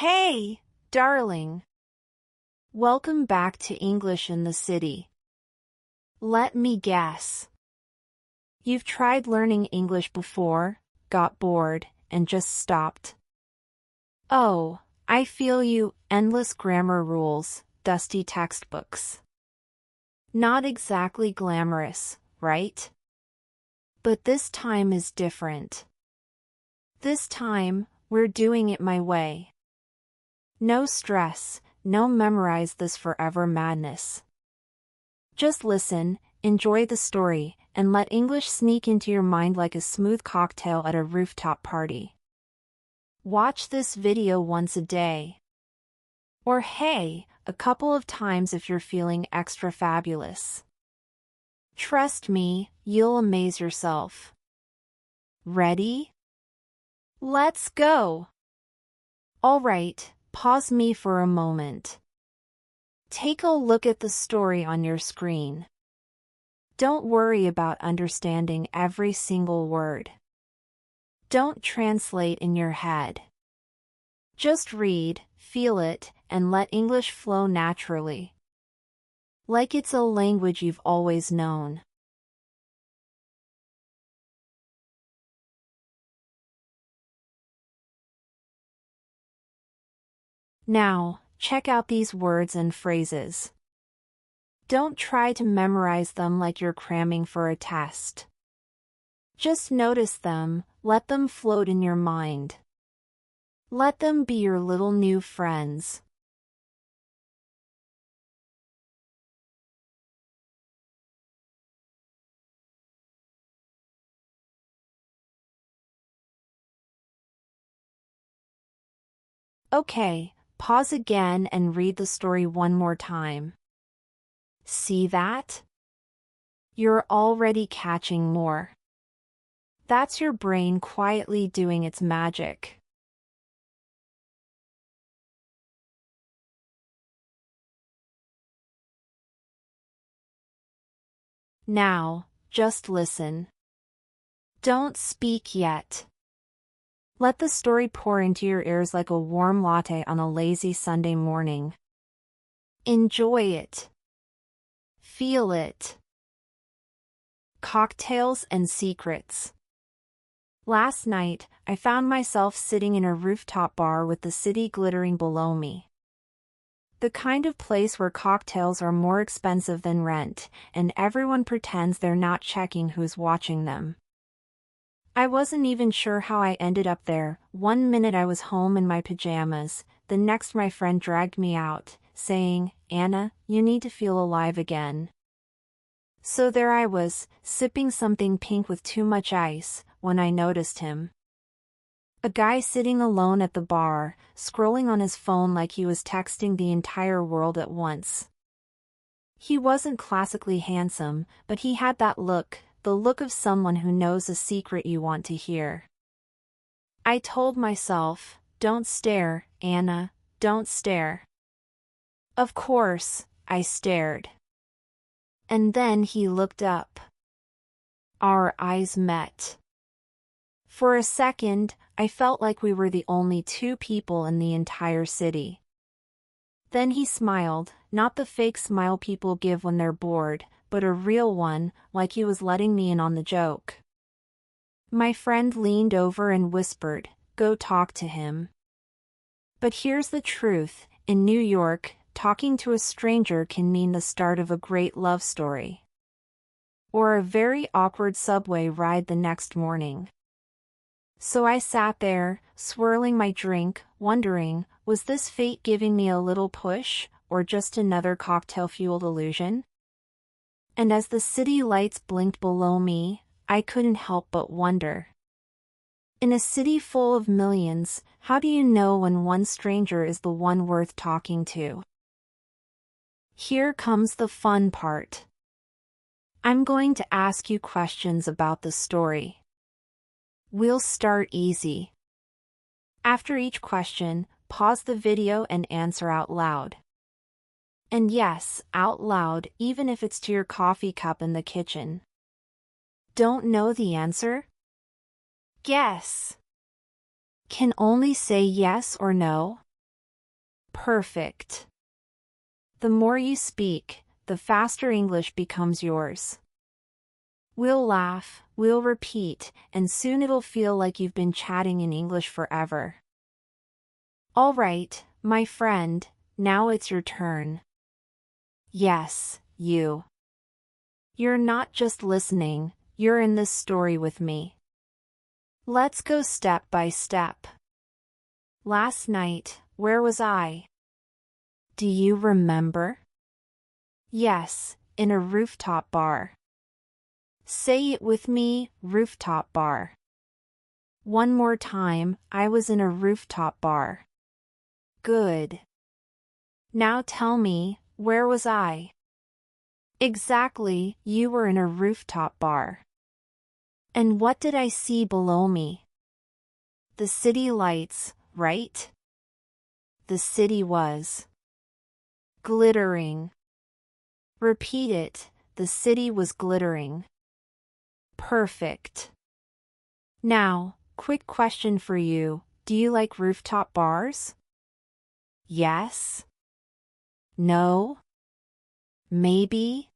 Hey, darling. Welcome back to English in the City. Let me guess. You've tried learning English before, got bored, and just stopped. Oh, I feel you, endless grammar rules, dusty textbooks. Not exactly glamorous, right? But this time is different. This time, we're doing it my way. No stress, no memorize this forever madness. Just listen, enjoy the story, and let English sneak into your mind like a smooth cocktail at a rooftop party. Watch this video once a day. Or hey, a couple of times if you're feeling extra fabulous. Trust me, you'll amaze yourself. Ready? Let's go! Alright, pause me for a moment. Take a look at the story on your screen. Don't worry about understanding every single word. Don't translate in your head. Just read, feel it, and let English flow naturally. Like it's a language you've always known. Now, check out these words and phrases. Don't try to memorize them like you're cramming for a test. Just notice them, let them float in your mind. Let them be your little new friends. Okay, pause again and read the story one more time. See that? You're already catching more. That's your brain quietly doing its magic. Now, just listen. Don't speak yet. Let the story pour into your ears like a warm latte on a lazy Sunday morning. Enjoy it. Feel it. Cocktails and secrets. Last night, I found myself sitting in a rooftop bar with the city glittering below me. The kind of place where cocktails are more expensive than rent, and everyone pretends they're not checking who's watching them. I wasn't even sure how I ended up there. One minute I was home in my pajamas, the next my friend dragged me out, saying, "Anna, you need to feel alive again." So there I was, sipping something pink with too much ice, when I noticed him. A guy sitting alone at the bar, scrolling on his phone like he was texting the entire world at once. He wasn't classically handsome, but he had that look, the look of someone who knows a secret you want to hear. I told myself, don't stare, Anna, don't stare. Of course, I stared. And then he looked up. Our eyes met. For a second, I felt like we were the only two people in the entire city. Then he smiled, not the fake smile people give when they're bored, but a real one, like he was letting me in on the joke. My friend leaned over and whispered, "Go talk to him." But here's the truth, in New York, talking to a stranger can mean the start of a great love story. Or a very awkward subway ride the next morning. So I sat there, swirling my drink, wondering, was this fate giving me a little push, or just another cocktail-fueled illusion? And as the city lights blinked below me, I couldn't help but wonder. In a city full of millions, how do you know when one stranger is the one worth talking to? Here comes the fun part. I'm going to ask you questions about the story. We'll start easy. After each question, pause the video and answer out loud. And yes, out loud, even if it's to your coffee cup in the kitchen. Don't know the answer? Guess. Can only say yes or no? Perfect. The more you speak, the faster English becomes yours. We'll laugh, we'll repeat, and soon it'll feel like you've been chatting in English forever. All right, my friend, now it's your turn. Yes, you. You're not just listening, you're in this story with me. Let's go step by step. Last night, where was I? Do you remember? Yes, in a rooftop bar. Say it with me, rooftop bar. One more time, I was in a rooftop bar. Good. Now tell me, where was I? Exactly, you were in a rooftop bar. And what did I see below me? The city lights, right? The city was glittering. Repeat it, the city was glittering. Perfect. Now, quick question for you, do you like rooftop bars? Yes? No? Maybe?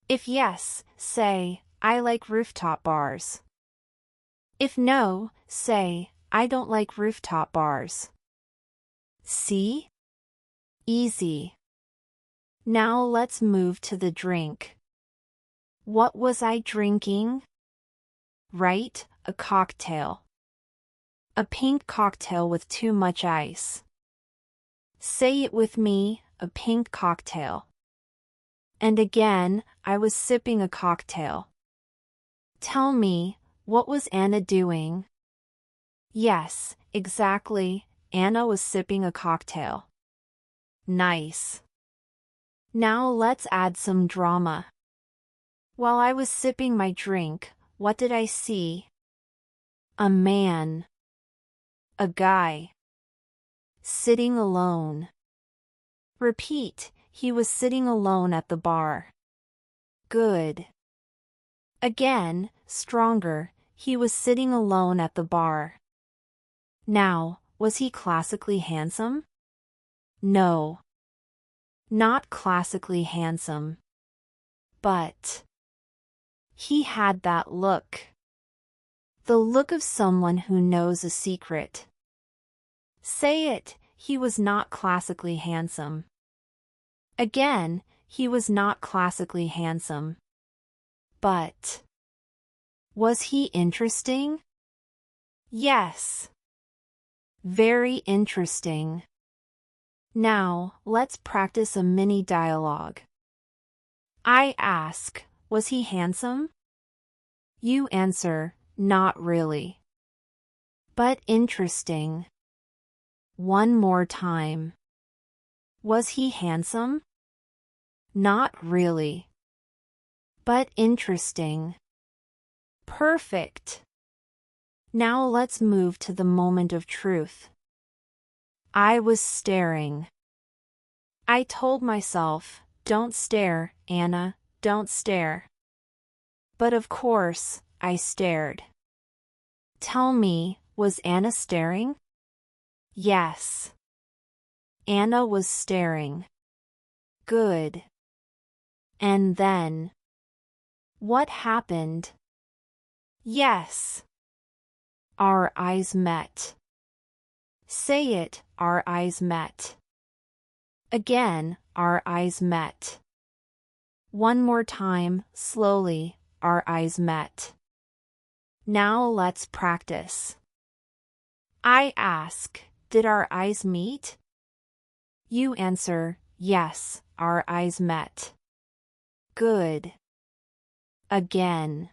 If yes, say, I like rooftop bars. If no, say, I don't like rooftop bars. See? Easy. Now let's move to the drink. What was I drinking? Right, a cocktail. A pink cocktail with too much ice. Say it with me, a pink cocktail. And again, I was sipping a cocktail. Tell me, what was Anna doing? Yes, exactly, Anna was sipping a cocktail. Nice. Now let's add some drama. While I was sipping my drink, what did I see? A man. A guy. Sitting alone. Repeat, he was sitting alone at the bar. Good. Again, stronger, he was sitting alone at the bar. Now, was he classically handsome? No. Not classically handsome. But he had that look. The look of someone who knows a secret. Say it, he was not classically handsome. Again, he was not classically handsome. But was he interesting? Yes. Very interesting. Now, let's practice a mini dialogue. I ask, was he handsome? You answer, not really. But interesting. One more time. Was he handsome? Not really. But interesting. Perfect. Now let's move to the moment of truth. I was staring. I told myself, don't stare, Anna, don't stare. But of course, I stared. Tell me, was Anna staring? Yes. Anna was staring. Good. And then? What happened? Yes. Our eyes met. Say it, our eyes met. Again, our eyes met. One more time, slowly, our eyes met. Now let's practice. I ask, did our eyes meet? You answer, yes, our eyes met. Good. Again.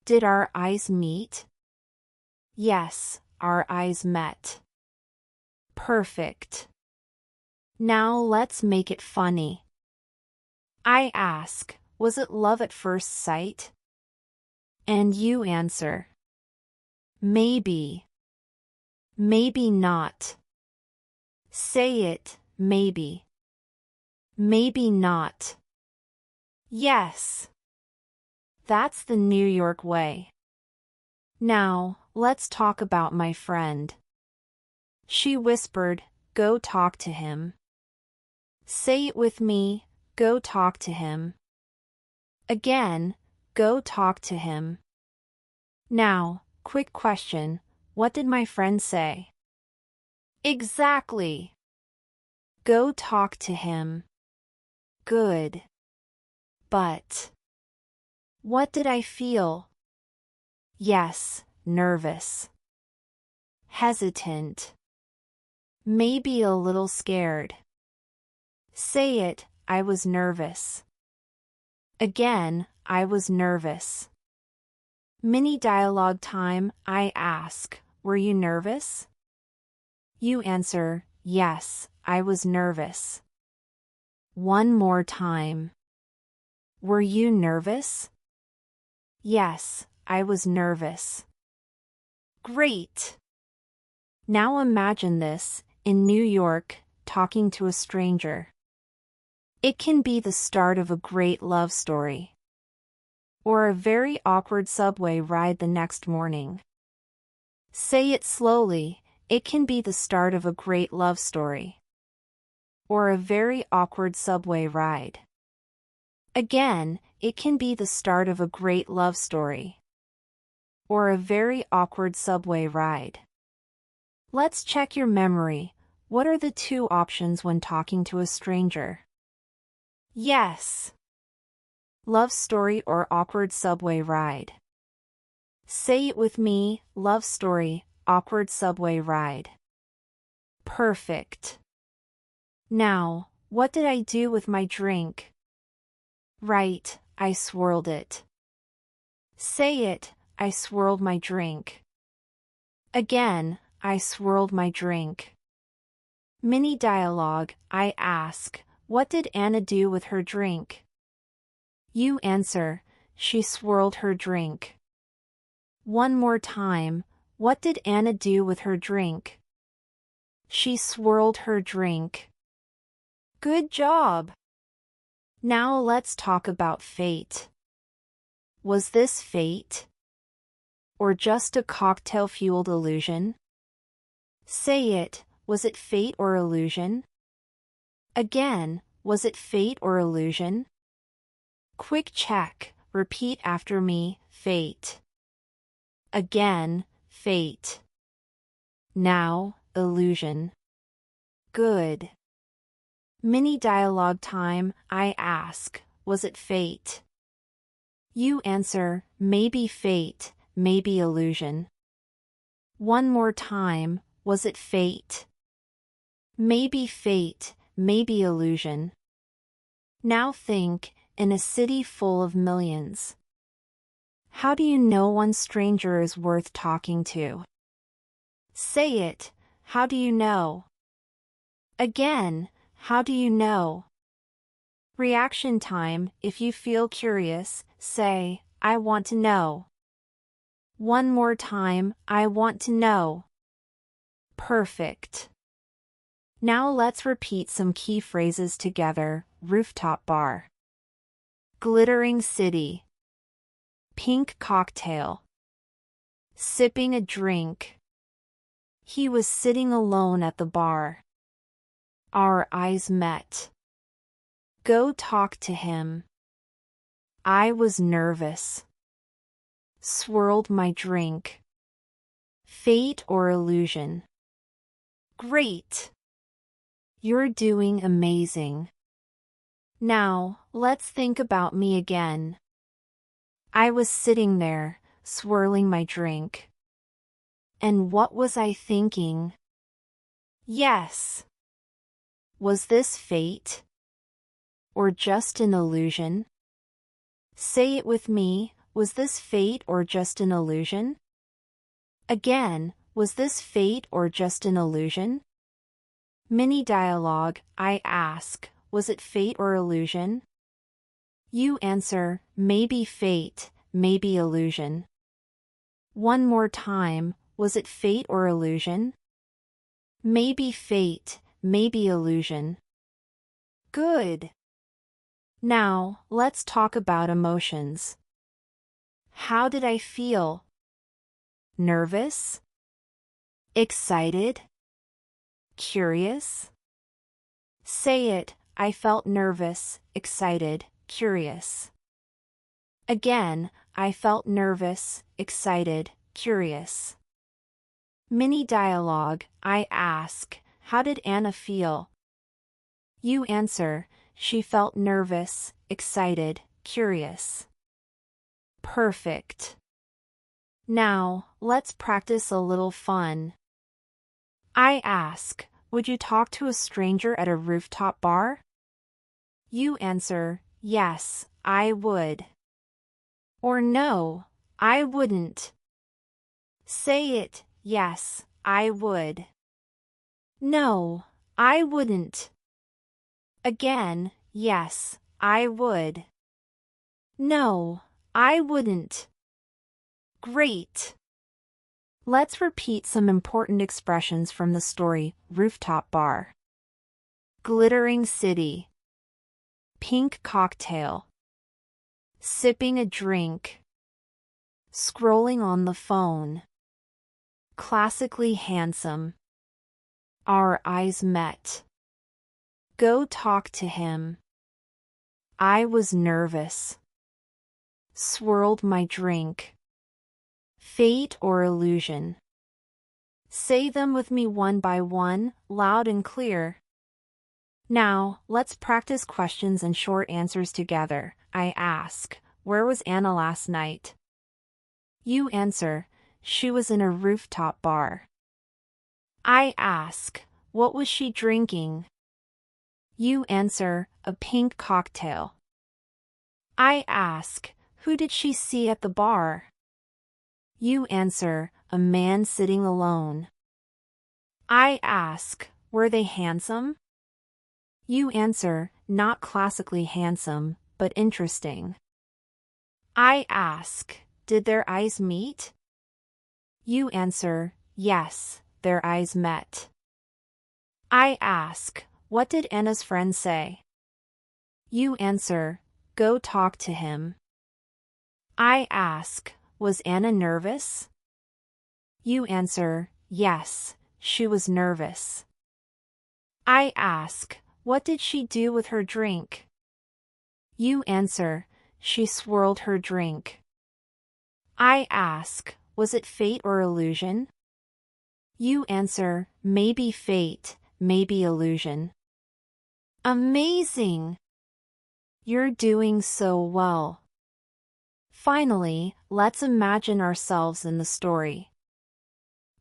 Did our eyes meet? Yes, our eyes met. Perfect. Now let's make it funny. I ask, was it love at first sight? And you answer, maybe. Maybe not. Say it, maybe. Maybe not. Yes. That's the New York way. Now, let's talk about my friend. She whispered, go talk to him. Say it with me, go talk to him. Again, go talk to him. Now, quick question, what did my friend say? Exactly. Go talk to him. Good. But what did I feel? Yes, nervous. Hesitant. Maybe a little scared. Say it, I was nervous. Again, I was nervous. Mini dialogue time, I ask, were you nervous? You answer, yes, I was nervous. One more time. Were you nervous? Yes, I was nervous. Great! Now imagine this, in New York, talking to a stranger. It can be the start of a great love story. Or a very awkward subway ride the next morning. Say it slowly, it can be the start of a great love story. Or a very awkward subway ride. Again, it can be the start of a great love story. Or a very awkward subway ride. Let's check your memory. What are the two options when talking to a stranger? Yes. Love story or awkward subway ride. Say it with me, love story, awkward subway ride. Perfect. Now, what did I do with my drink? Right, I swirled it. Say it, I swirled my drink. Again, I swirled my drink. Mini dialogue, I ask, what did Anna do with her drink? You answer, she swirled her drink. One more time, what did Anna do with her drink? She swirled her drink. Good job! Now let's talk about fate. Was this fate? Or just a cocktail-fueled illusion? Say it, was it fate or illusion? Again, was it fate or illusion? Quick check, repeat after me, fate. Again, fate. Now, illusion. Good. Mini dialogue time, I ask, was it fate? You answer, maybe fate, maybe illusion. One more time, was it fate? Maybe fate, maybe illusion. Now think, in a city full of millions. How do you know one stranger is worth talking to? Say it, how do you know? Again, how do you know? Reaction time, if you feel curious, say, I want to know. One more time, I want to know. Perfect. Now let's repeat some key phrases together. Rooftop bar. Glittering city. Pink cocktail. Sipping a drink. He was sitting alone at the bar. Our eyes met. Go talk to him. I was nervous. Swirled my drink. Fate or illusion. Great! You're doing amazing. Now, let's think about me again. I was sitting there, swirling my drink. And what was I thinking? Yes. Was this fate? Or just an illusion? Say it with me, was this fate or just an illusion? Again, was this fate or just an illusion? Mini dialogue, I ask, was it fate or illusion? You answer, maybe fate, maybe illusion. One more time, was it fate or illusion? Maybe fate, maybe illusion. Good. Now, let's talk about emotions. How did I feel? Nervous? Excited? curious? Say it, I felt nervous, excited, curious. Again, I felt nervous, excited, curious. Mini dialogue, I ask, how did Anna feel? You answer, she felt nervous, excited, curious. Perfect. Now, let's practice a little fun. I ask, would you talk to a stranger at a rooftop bar? You answer, yes, I would. Or no, I wouldn't. Say it, yes, I would. No, I wouldn't. Again, yes, I would. No, I wouldn't. Great. Let's repeat some important expressions from the story, Rooftop Bar. Glittering city. Pink cocktail. Sipping a drink. Scrolling on the phone. Classically handsome. Our eyes met. Go talk to him. I was nervous. Swirled my drink. Fate or illusion. Say them with me one by one, loud and clear. Now, let's practice questions and short answers together. I ask, where was Anna last night? You answer, she was in a rooftop bar. I ask, what was she drinking? You answer, a pink cocktail. I ask, who did she see at the bar? You answer, a man sitting alone. I ask, were they handsome? You answer, not classically handsome, but interesting. I ask, did their eyes meet? You answer, yes, their eyes met. I ask, what did Anna's friend say? You answer, go talk to him. I ask, was Anna nervous? You answer, yes, she was nervous. I ask, what did she do with her drink? You answer, she swirled her drink. I ask, was it fate or illusion? You answer, maybe fate, maybe illusion. Amazing! You're doing so well. Finally, let's imagine ourselves in the story.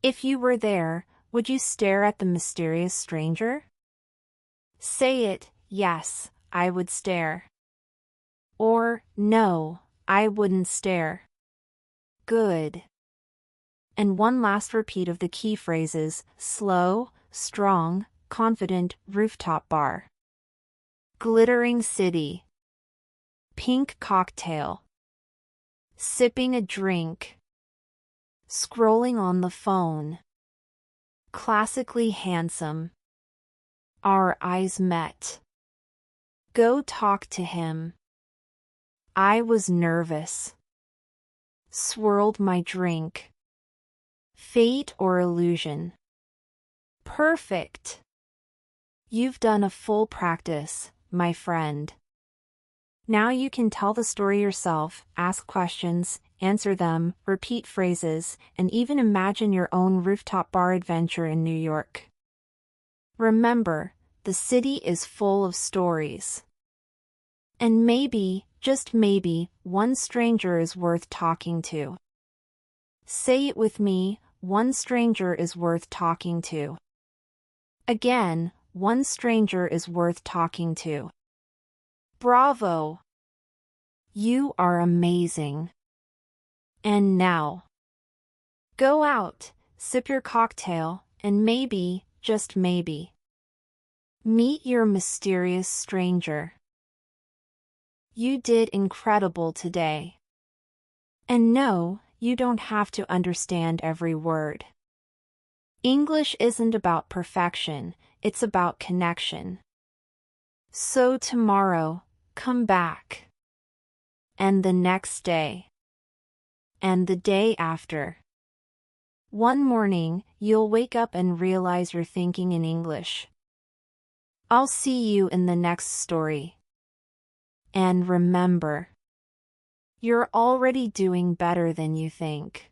If you were there, would you stare at the mysterious stranger? Say it, yes, I would stare. Or, no, I wouldn't stare. Good. And one last repeat of the key phrases, slow, strong, confident, rooftop bar. Glittering city. Pink cocktail. Sipping a drink. Scrolling on the phone. Classically handsome. Our eyes met. Go talk to him. I was nervous. Swirled my drink. Fate or illusion. Perfect. You've done a full practice, my friend. Now you can tell the story yourself, ask questions, answer them, repeat phrases, and even imagine your own rooftop bar adventure in New York. Remember, the city is full of stories. And maybe, just maybe, one stranger is worth talking to. Say it with me, one stranger is worth talking to. Again, one stranger is worth talking to. Bravo! You are amazing. And now, go out, sip your cocktail, and maybe, just maybe, meet your mysterious stranger. You did incredible today. And no, you don't have to understand every word. English isn't about perfection, it's about connection. So tomorrow, come back. And the next day. And the day after. One morning, you'll wake up and realize you're thinking in English. I'll see you in the next story. And remember, you're already doing better than you think.